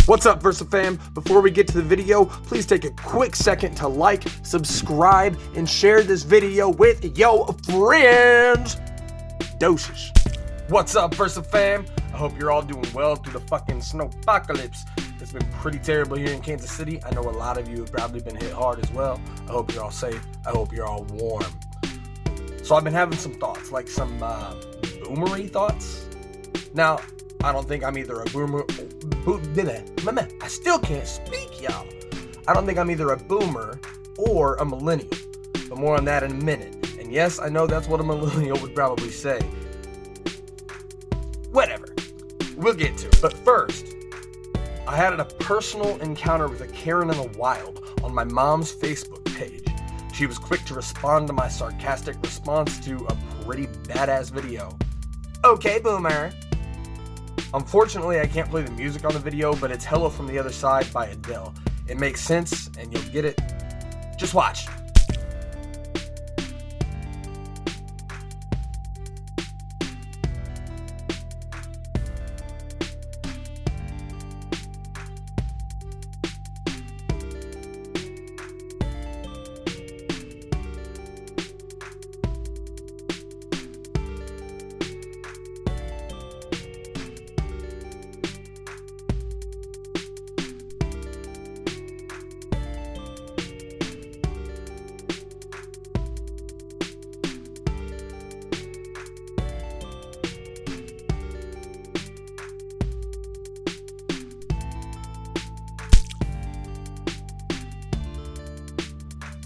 What's up, Versifam? Before we get to the video, please take a quick second to like, subscribe, and share this video with your friends. Doses. What's up, Versifam? I hope you're all doing well through the fucking snowpocalypse. It's been pretty terrible here in Kansas City. I know a lot of you have probably been hit hard as well. I hope you're all safe. I hope you're all warm. So I've been having some thoughts, like some boomery thoughts. Now, I don't think I'm either a boomer. I still can't speak, y'all. I don't think I'm either a boomer or a millennial. But more on that in a minute. And yes, I know that's what a millennial would probably say. Whatever. We'll get to it. But first, I had a personal encounter with a Karen in the wild on my mom's Facebook page. She was quick to respond to my sarcastic response to a pretty badass video. Okay, boomer. Unfortunately, I can't play the music on the video, but it's Hello from the Other Side by Adele. It makes sense, and you'll get it. Just watch.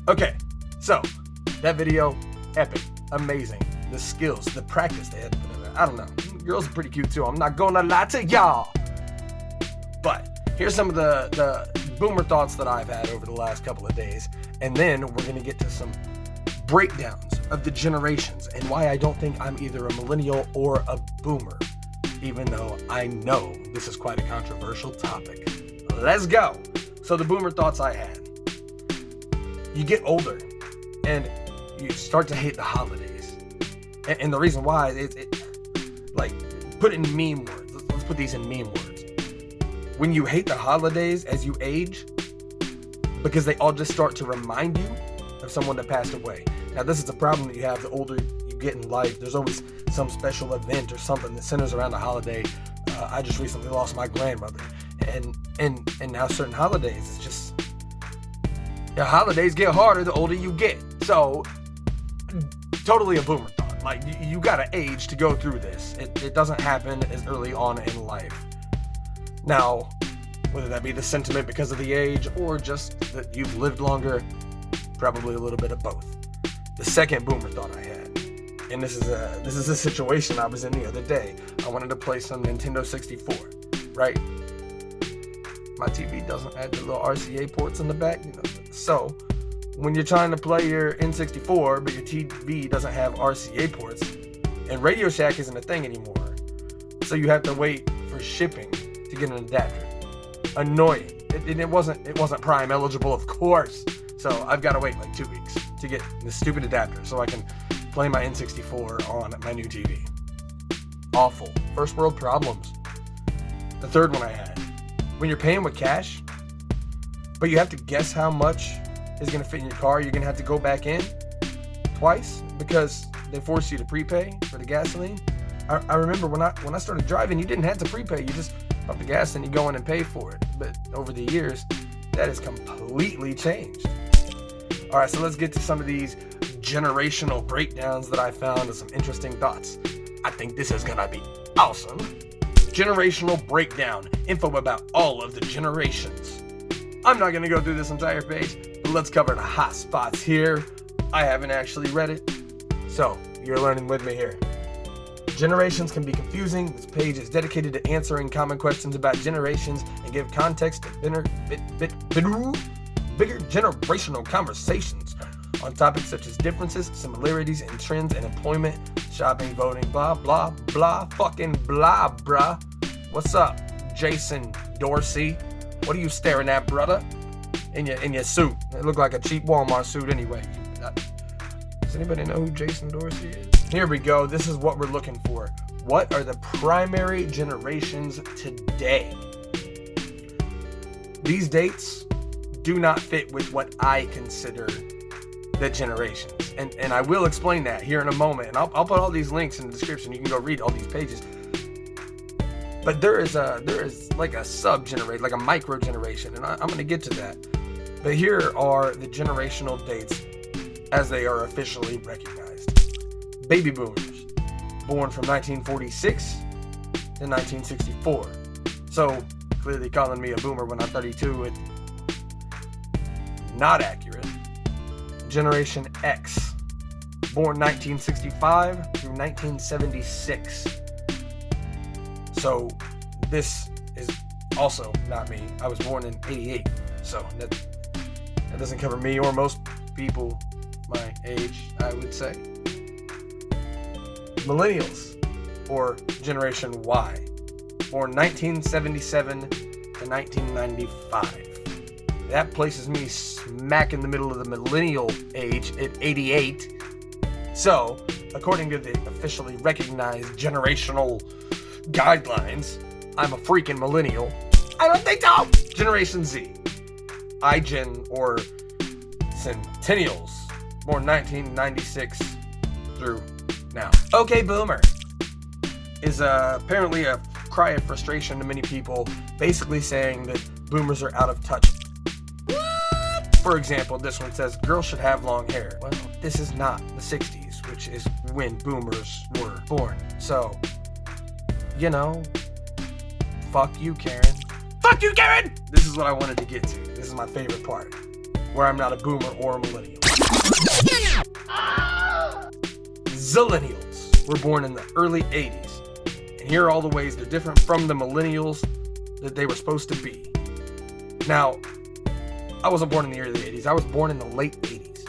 Okay, so that video, epic, amazing. The skills, the practice they had to put in there. I don't know. Girls are pretty cute too. I'm not gonna lie to y'all. But here's some of the boomer thoughts that I've had over the last couple of days. And then we're gonna get to some breakdowns of the generations and why I don't think I'm either a millennial or a boomer, even though I know this is quite a controversial topic. Let's go. So the boomer thoughts I had. You get older and you start to hate the holidays. And the reason why, like, put it in meme words. Let's put these in meme words. When you hate the holidays as you age, because they all just start to remind you of someone that passed away. Now, this is a problem that you have the older you get in life. There's always some special event or something that centers around a holiday. I just recently lost my grandmother. And now certain holidays, it's just... The holidays get harder the older you get. So, totally a boomer thought. Like, you gotta age to go through this. It doesn't happen as early on in life. Now, whether that be the sentiment because of the age or just that you've lived longer, probably a little bit of both. The second boomer thought I had, and this is a situation I was in the other day. I wanted to play some Nintendo 64, right? My TV doesn't have the little RCA ports in the back, you know. So, when you're trying to play your N64, but your TV doesn't have RCA ports, and Radio Shack isn't a thing anymore, so you have to wait for shipping to get an adapter. Annoying. It wasn't Prime eligible, of course. So I've got to wait like 2 weeks to get this stupid adapter so I can play my N64 on my new TV. Awful. First world problems. The third one I had. When you're paying with cash, but you have to guess how much is going to fit in your car, you're going to have to go back in twice because they force you to prepay for the gasoline. I remember when I started driving, you didn't have to prepay. You just pump the gas and you go in and pay for it. But over the years, that has completely changed. All right, so let's get to some of these generational breakdowns that I found and some interesting thoughts. I think this is going to be awesome. Generational breakdown, info about all of the generations. I'm not going to go through this entire page, but let's cover the hot spots here. I haven't actually read it, so you're learning with me here. Generations can be confusing. This page is dedicated to answering common questions about generations and give context to bigger generational conversations on topics such as differences, similarities, and trends in employment, shopping, voting, blah, blah, blah, fucking blah, bruh. What's up, Jason Dorsey? What are you staring at, brother? In your suit. It looked like a cheap Walmart suit anyway. Does anybody know who Jason Dorsey is? Here we go. This is what we're looking for. What are the primary generations today? these dates do not fit with what I consider the generations. And I will explain that here in a moment. And I'll put all these links in the description. You can go read all these pages. But there is like a sub-generation, like a micro-generation. And I'm going to get to that. But here are the generational dates as they are officially recognized. Baby boomers, born from 1946 to 1964. So, clearly calling me a boomer when I'm 32, it's not accurate. Generation X, born 1965 through 1976. So, this is also not me. I was born in 88, so that doesn't cover me or most people my age, I would say. Millennials, or Generation Y, born 1977 to 1995. That places me smack in the middle of the millennial age at 88. So, according to the officially recognized generational guidelines, I'm a freaking millennial. I don't think so! Generation Z, iGen, or Centennials, born 1996 through now. Okay, boomer is apparently a cry of frustration to many people, basically saying that boomers are out of touch. For example, this one says girls should have long hair. Well, this is not the 60s, which is when boomers were born. So, you know, fuck you, Karen. Fuck you, Karen! This is what I wanted to get to. This is my favorite part, where I'm not a boomer or a millennial. Zillennials were born in the early 80s. And here are all the ways they're different from the millennials that they were supposed to be. Now, I wasn't born in the early 80s. I was born in the late 80s.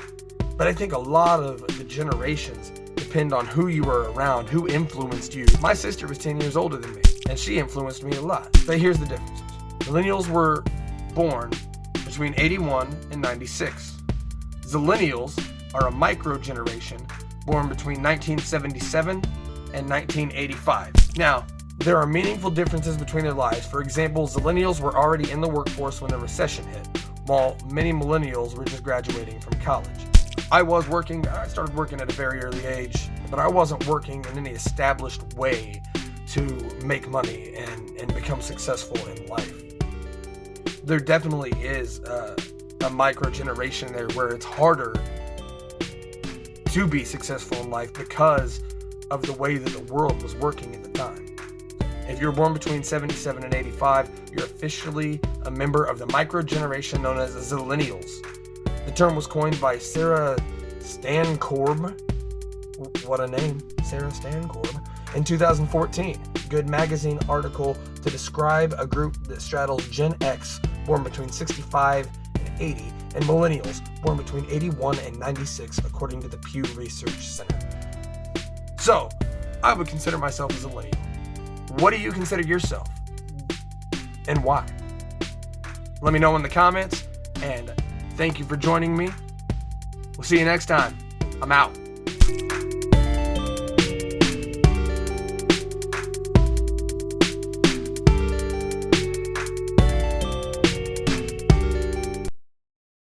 But I think a lot of the generations depend on who you were around, who influenced you. My sister was 10 years older than me, and she influenced me a lot. But here's the differences. Millennials were born between 81 and 96. Zillennials are a micro-generation born between 1977 and 1985. Now, there are meaningful differences between their lives. For example, Zillennials were already in the workforce when the recession hit, while many millennials were just graduating from college. I started working at a very early age, but I wasn't working in any established way to make money and become successful in life. There definitely is a micro-generation there where it's harder to be successful in life because of the way that the world was working at the time. If you're born between 77 and 85, you're officially a member of the micro-generation known as Zillennials. The term was coined by Sarah Stancorb. What a name, Sarah Stancorb. In 2014, Good Magazine article to describe a group that straddles Gen X, born between 65 and 80, and Millennials, born between 81 and 96, according to the Pew Research Center. So, I would consider myself a Zillennial. What do you consider yourself? And why? Let me know in the comments, and thank you for joining me. We'll see you next time. I'm out.